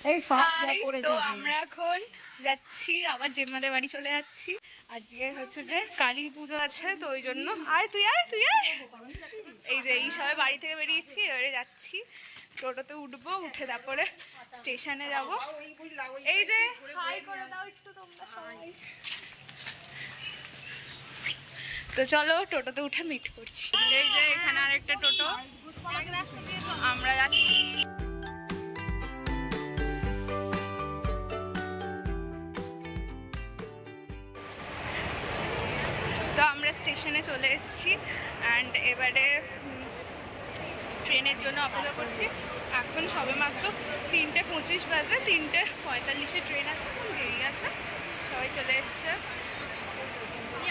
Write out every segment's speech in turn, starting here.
তো আমরা এখন যাচ্ছি আবার জেম্মাদের বাড়ি চলে যাচ্ছি। আজকে হচ্ছে যে কালী পুজো আছে, তো ওই জন্য তুই এই যে এই সবাই বাড়ি থেকে বেরিয়েছি, এবারে যাচ্ছি টোটোতে উঠবো, উঠে তারপরে স্টেশনে যাব। এই যে হাই করে দাও একটু তোমরা সবাই। তো চলো টোটোতে উঠে মিট করছি। এই যে এখানে আরেকটা টোটো, আমরা যাচ্ছি। তো আমরা স্টেশনে চলে এসেছি অ্যান্ড এবারে ট্রেনের জন্য অপেক্ষা করছি। এখন সবে মাত্র 3:25 বাজে, 3:45 ট্রেন আছে, দেরি আছে। সবাই চলে এসছে।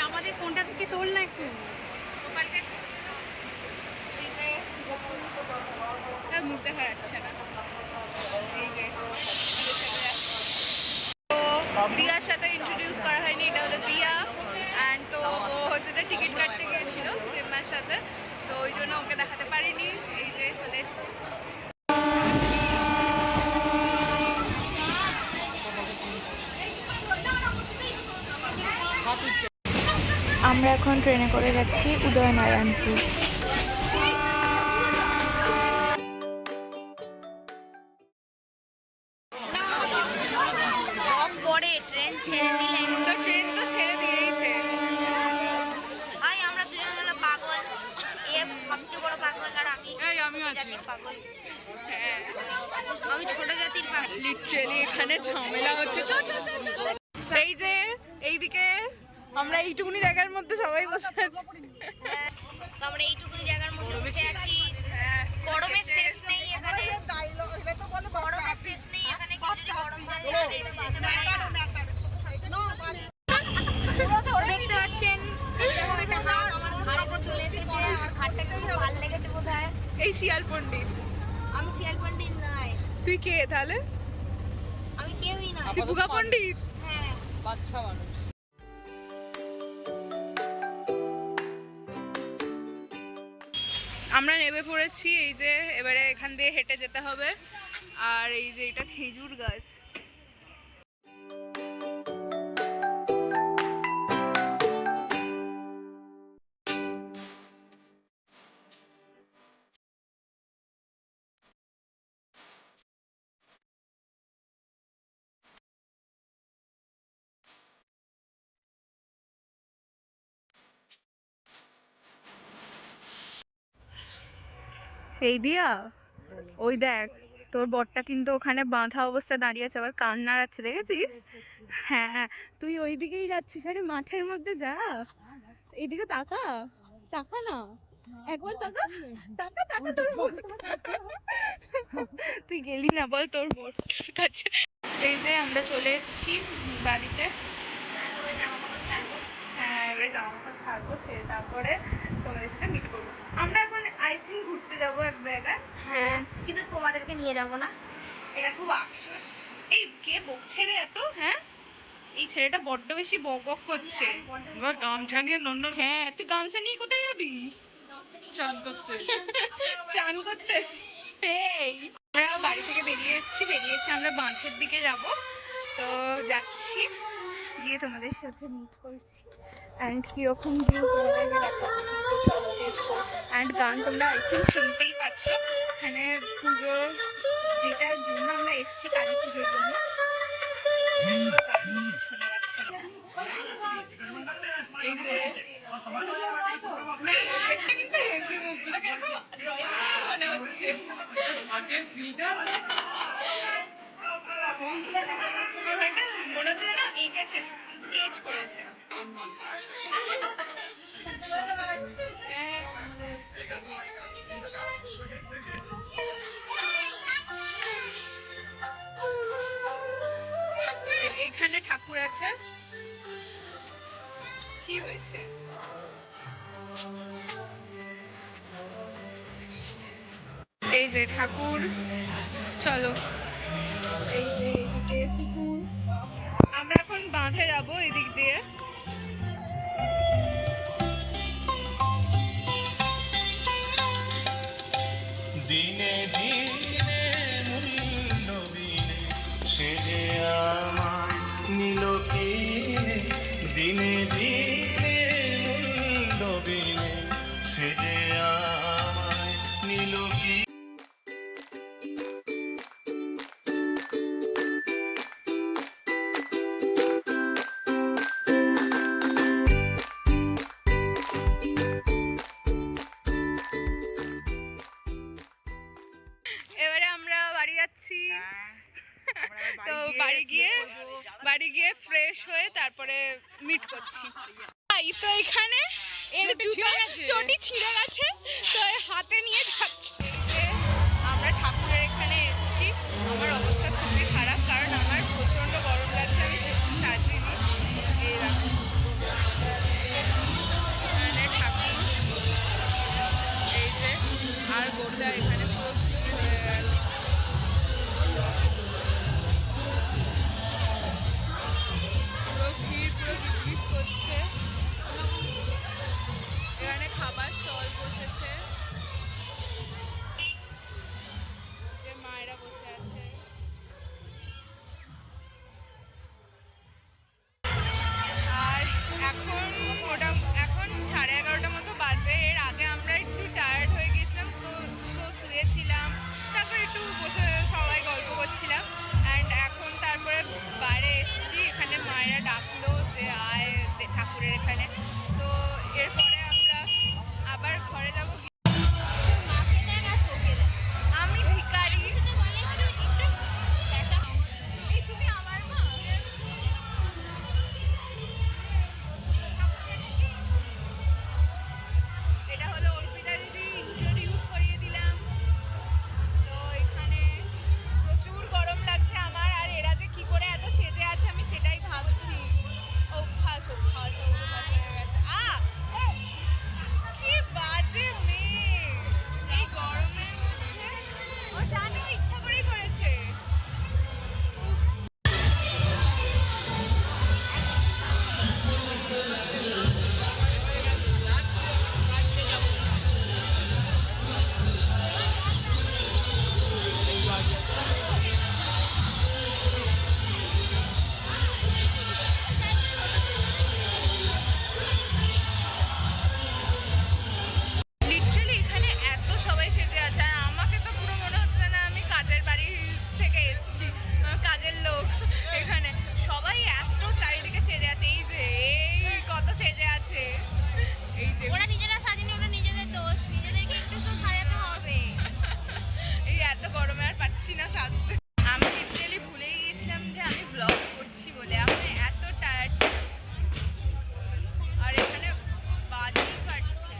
আমাদের ফোনটা থেকে তোল না একটু, মুখ দেখা যাচ্ছে না। এই যে তো দিয়ার সাথে ইন্ট্রোডিউস করা হয়নি, এটা হলো দিয়া। অ্যান্ড তো ও হচ্ছে যে টিকিট কাটতে গিয়েছিল জেম্মার সাথে, তো ওই জন্য ওকে দেখাতে পারিনি। এই যে চলে এসছি। আমরা এখন ট্রেনে করে যাচ্ছি উদয়নারায়ণপুর। ট্রেন ছেড়ে দিলে তো ট্রেন তো ছেড়ে দিয়েইছে। ভাই আমরা দুজন হলো পাগল, এ সবচেয়ে বড় পাগল আর আমি জাতির পাগল। হ্যাঁ আমি ছোট জাতির পাগল। লিটারালি এখানে ঝামেলা হচ্ছে। এই যে এইদিকে আমরা এইটুকুনি জায়গার মধ্যে সবাই বসে আছি। আমরা এইটুকুনি জায়গার মধ্যে বসে আছি। গরমের শেষ নেই এখানে, গরমের শেষ নেই এখানে। গরম দেখতে পাচ্ছেন এরকম একটা হাত আমার ঘাড়ে চলে এসেছে। আমার ঘাড়টা কিন্তু ভালো লেগেছে বোধহয়। এই শিয়াল পণ্ডিত। আমি শিয়াল পণ্ডিত নয়। তুই কে তাহলে? আমি কেউই নয়। তুই বুগা পণ্ডিত? হ্যাঁ, বাচ্চা মানুষ। আমরা নেমে পড়েছি। এই যে এবারে এখান দিয়ে হেঁটে যেতে হবে। আর এই যে এটা খেজুর গাছ। এই দিয়া, ওই দেখ তোর বরটা কিন্তু ওখানে বাঁধা অবস্থায় দাঁড়িয়ে আছে, আবার কান নাড়াচ্ছে, দেখেছিস? হ্যাঁ, তুই ওই দিকেই যাচ্ছিস। আরে মাঠের মধ্যে যা, এইদিকে তাকা, তাকা না একবার, তাকা তাকা তাকা তোর বর। তুই গেলি না বল তোর বর কাছে। এই যে আমরা চলে এসেছি বাড়িতে। হ্যাঁ, এবারে জামা কাপড় ছাড়বো, ছেড়ে তারপরে তোমাদের সাথে মিট করবো। আমরা এখন আই থিঙ্ক ঘুরতে যাবো এক জায়গায়। হ্যাঁ, কিন্তু তোমাদেরকে নিয়ে যাবো না। এটা খুব আফসোস। এই কে বকছে রে এত? হ্যাঁ, এই ছেলেটা বড্ড বেশি বক বক করছে। গামছা নিয়ে লন্ডন। হ্যাঁ, তুই গামছা নিয়ে কোথায় যাবি? চান করতে। চান করতে? এই আমরা বাড়ি থেকে বেরিয়ে এসেছি, বেরিয়ে এসে আমরা বাঁধের দিকে যাব। তো যাচ্ছি, গিয়ে তোমাদের সাথে মিট করছি অ্যান্ড কিরকম ভিউ তোমাদেরকে দেখাচ্ছি। তো চলো দেখো। অ্যান্ড গান তোমরা আই থিঙ্ক শুনতেই পাচ্ছ। এখানে পুজো, যেটার জন্য আমরা এসেছি কালী পুজোর জন্য, শোনা যাচ্ছে না। এই যে কিন্তু হেভি মুভগুলোকে মনে হচ্ছে মনে হচ্ছে না এঁকেছে, স্কেচ করেছে। এখানে ঠাকুর আছে, কি হয়েছে? এই যে ঠাকুর, চলো। এই যে এদিকে পুকুর, আমরা এখন বাঁধে যাবো এদিক দিয়ে। দিনে দিনে নবীনে বাড়ি গিয়ে ফ্রেশ হয়ে তারপরে মিট করছি। তো এখানে এর চটি ছিঁড়ে গেছে, তো হাতে নিয়ে যাচ্ছে। আমরা ঠাকুরের এখানে এসেছি, আমার অবস্থা খুবই খারাপ কারণ আমার প্রচন্ড গরম লাগছে, আমি কিছু সাজিনি। এই দেখো এখানে ঠাকুর, এই যে আর গোটা এখানে পুরো ভিড় হয়ে গেছে। পুরো ভিড়, পুরো গিজগিজ করছে। এখানে খাবার স্টল বসেছে, যে মায়েরা বসে আছে। আর এখন 11:30 মতো বাজে। এর আগে আমরা একটু টায়ার্ড হয়ে গেছিলাম, তো শুয়েছিলাম, তারপর একটু বসে সবাই গল্প করছিলাম। অ্যান্ড এখন তারপরে বাইরে এসেছি, এখানে মায়েরা ডাকলো যে আয় ঠাকুরের এখানে। তো এরপরে আমরা আবার ঘরে যাবো। আমি ভিখারি। এই তুমি আমার মা? এটা হলো অর্পিতা দিদি, ইন্ট্রোডিউস করিয়ে দিলাম। তো এখানে প্রচুর গরম লাগছে আমার, আর এরা যে কি করে এত সেজে আছে আমি সেটাই ভাবছি। অভ্যাস হয়ে গেছে। কি বাজে মেয়ে, এই গরমের মধ্যে ও জানো ইচ্ছা করেই করেছে। লিটারালি এখানে এত সবাই সেজে আছে, আর আমাকে তো পুরো মনে হচ্ছে না আমি কাজের বাড়ি থেকে এসেছি, কাজের লোক। এখানে সবাই এত চারিদিকে সেজে আছে, এই যে এই কত সেজে আছে, এই যে ওরা নিজেরা সাজিনি, ওটা নিজেদের দোষ, নিজেদেরকে একটু তো সাজাতে হবে। এই এত গরমে আর পাচ্ছি না সাজতে। আমি লিটারালি ভুলেই গিয়েছিলাম যে আমি ব্লগ করছি বলে, আমি এত টায়ার্ড ছিলাম। আর এখানে বাজি ফাটছে।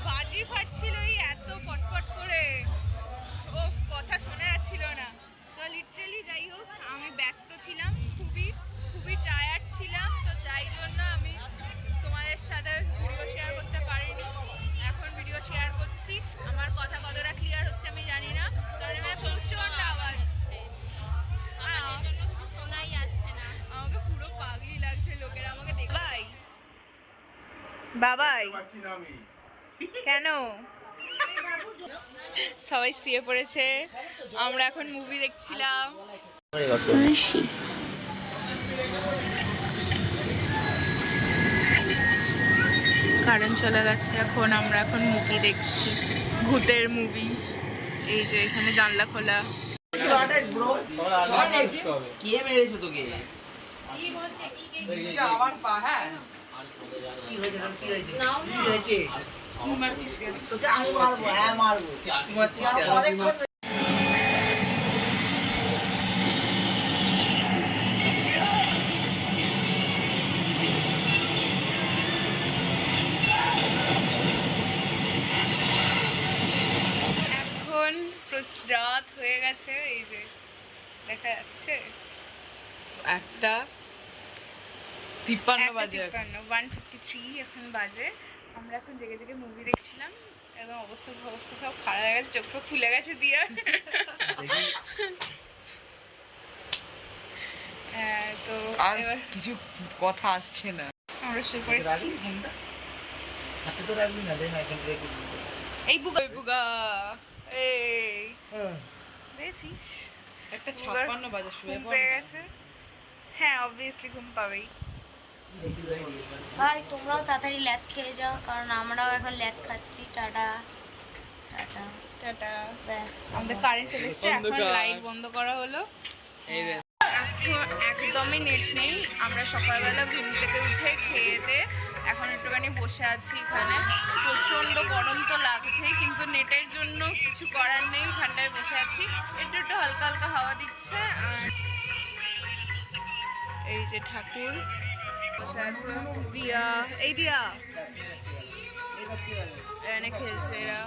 বাজি ফাটছিল এই এত ফটফট করে, ও কথা শোনা যাচ্ছিল না। তো লিটারালি যাই হোক, আমি ব্যস্ত ছিলাম, খুবই টায়ার্ড ছিলাম, তো যাই জন্য আমি তোমাদের সাথে ভিডিও শেয়ার করতে পারিনি। এখন ভিডিও শেয়ার করছি। আমার কথা কতটা ক্লিয়ার হচ্ছে আমি জানি না, কারণ আমার প্রচন্ড আওয়াজ হচ্ছে, আর আমার জন্য কিছু শোনাই যাচ্ছে না। আমাকে পুরো পাগলি লাগছে, লোকেরা আমাকে দেখ। বাবাই কেন সবাই শুয়ে পড়েছে, আমরা এখন মুভি দেখছিলাম। কারেন্ট চলে গেছে, আমরা এখন মুভি দেখছি, ভূতের মুভি। এই যে এখানে জানলা খোলা। কে মেরেছে তোকে? আমার পা, হ্যাঁ কি হয়েছে? তোকে আমি মারবো, হ্যাঁ মারবো। তুই মারছিস কেন? এখন রাত হয়ে গেছে, এই যে দেখা যাচ্ছে 1:53 বাজে। 1:53 এখন বাজে। আমরা এখন জেগে জেগে মুভি দেখছিলাম, একদম অবস্থা সব খারাপ হয়ে গেছে, চোখ ফোক খুলে গেছে দিয়ে। তো আর এবার কিছু কথা আসছে না। আমরা শুয়ে পড়েছি। হাতে তো রাখবি না, দেখ না এখান থেকে। এই বুগা এই দেখছিস 1:56 বাজে, শুয়ে ঘুম পড়। পেয়ে গেছে। হ্যাঁ অবভিয়াসলি ঘুম পাবেই। ভাই তোমরাও তাড়াতাড়ি ল্যাদ খেয়ে যাও, কারণ আমরাও এখন ল্যাদ খাচ্ছি। Tata tata tata. ব্যাস। আমাদের কারেন্ট চলে এসছে, এখন অন্ধকার। লাইট বন্ধ করা হলো। এই রে, এখন একদমই নেট নেই। আমরা সকালবেলা ঘুম থেকে উঠে খেয়ে দিয়ে এখন একটুখানি বসে আছি এখানে, প্রচণ্ড গরম তো লাগছেই, কিন্তু নেটের জন্য কিছু করার নেই, ওখানটায় বসে আছি, একটু একটু হালকা হালকা হাওয়া দিচ্ছে। আর এই যে ঠাকুর বসে আছে, দিয়া, এই দিয়া এখানে খেলছে এরা।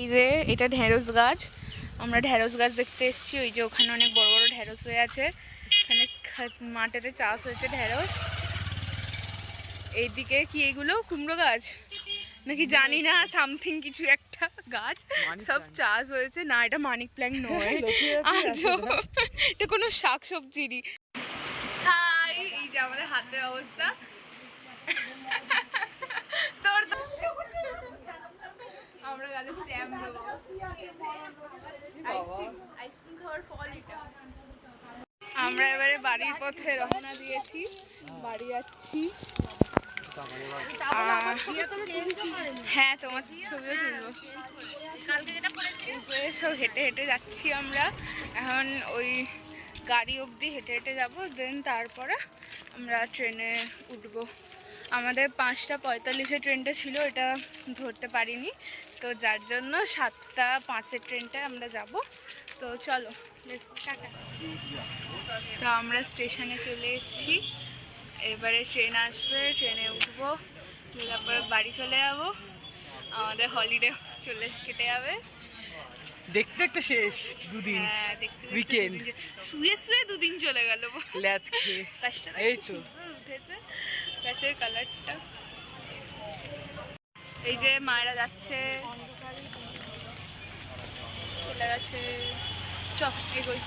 এই যে এটা ঢেঁড়স গাছ, আমরা ঢেঁড়স গাছ দেখতে এসেছি। ওই যে ওখানে অনেক বড় বড় ঢেঁড়স হয়ে আছে, এখানে মাঠেতে চাষ হয়েছে ঢেঁড়স। এইদিকে কি এগুলো কুমড়ো গাছ নাকি জানি না, সামথিং কিছু একটা গাছ, সব চাষ হয়েছে। না এটা মানি প্ল্যান্ট নয়, এটা কোনো শাক সবজিরই। হাই, এই যে আমাদের হাতের অবস্থা। তোর আমরা গালে জ্যাম দেবো, আইসক্রিম খাওয়ার ফল এটা। আমরা এবারে বাড়ির পথে রওনা দিয়েছি, বাড়ি যাচ্ছি। হ্যাঁ তোমার ছবিও তুলবো। সব হেঁটে হেঁটে যাচ্ছি আমরা এখন, ওই গাড়ি অবধি হেঁটে হেঁটে যাবো, দেন তারপরে আমরা ট্রেনে উঠবো। আমাদের 5:45 ট্রেনটা ছিল, এটা ধরতে পারিনি, তো যার জন্য 7:05 ট্রেনটায় আমরা যাব। তো চলো টাটা। তো আমরা স্টেশনে চলে এসেছি, এবারে ট্রেন আসবে, ট্রেনে উঠবো, তারপরে বাড়ি চলে যাবো, আমাদের হলিডে কেটে যাবে। দেখতে দেখতে শেষ দুদিন। হ্যাঁ দেখতে Weekend. শুয়ে শুয়ে দুদিন চলে গেল। ল্যাদ খেয়ে। গাছটা এই তো উঠেছে, গাছের কালারটা। এই যে মায়েরা যাচ্ছে, চলে গেছে। চ এগোই।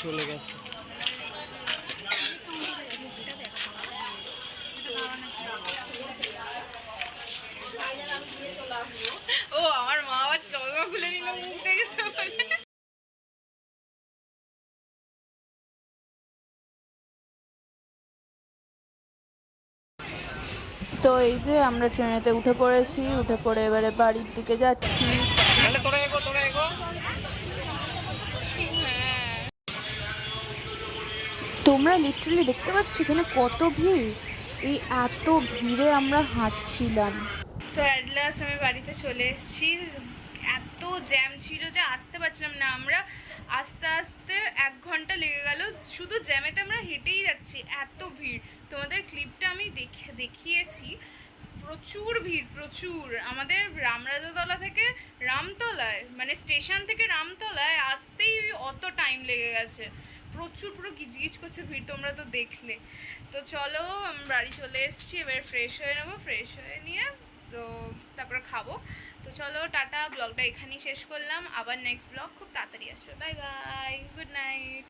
চলে গেছে। ও আমার মা আবার চশমা খুলে নিল মুখ দেখেছে বলে। তো এই যে আমরা ট্রেনেতে উঠে পড়েছি, উঠে পড়ে এবারে বাড়ির দিকে যাচ্ছি। তোরা এগো, তোরা এগো। তোমরা লিটারালি দেখতে পাচ্ছ এখানে কত ভিড়, এই এত ভিড়ে আমরা হাঁটছিলাম। তো অ্যাট লাস্ট আমি বাড়িতে চলে এসেছি, এত জ্যাম ছিল যে আসতে পারছিলাম না। আমরা আস্তে আস্তে 1 ঘন্টা লেগে গেল, শুধু জ্যামেতে আমরা হেঁটেই যাচ্ছি, এত ভিড়। তোমাদের ক্লিপটা আমি দেখিয়েছি, প্রচুর ভিড়, প্রচুর। আমাদের রামরাজাতলা থেকে রামতলায়, মানে স্টেশন থেকে রামতলায় আসতেই অত টাইম লেগে গেছে, প্রচুর, পুরো গিজগিজ করছে ভিড়, তোমরা তো দেখলে। তো চলো আমি বাড়ি চলে এসেছি, এবার ফ্রেশ হয়ে নেবো, ফ্রেশ হয়ে নিয়ে তো তারপরে খাবো। তো চলো টাটা, ব্লগটা এখানেই শেষ করলাম, আবার নেক্সট ব্লগ খুব তাড়াতাড়ি আসবে। Bye bye, good night.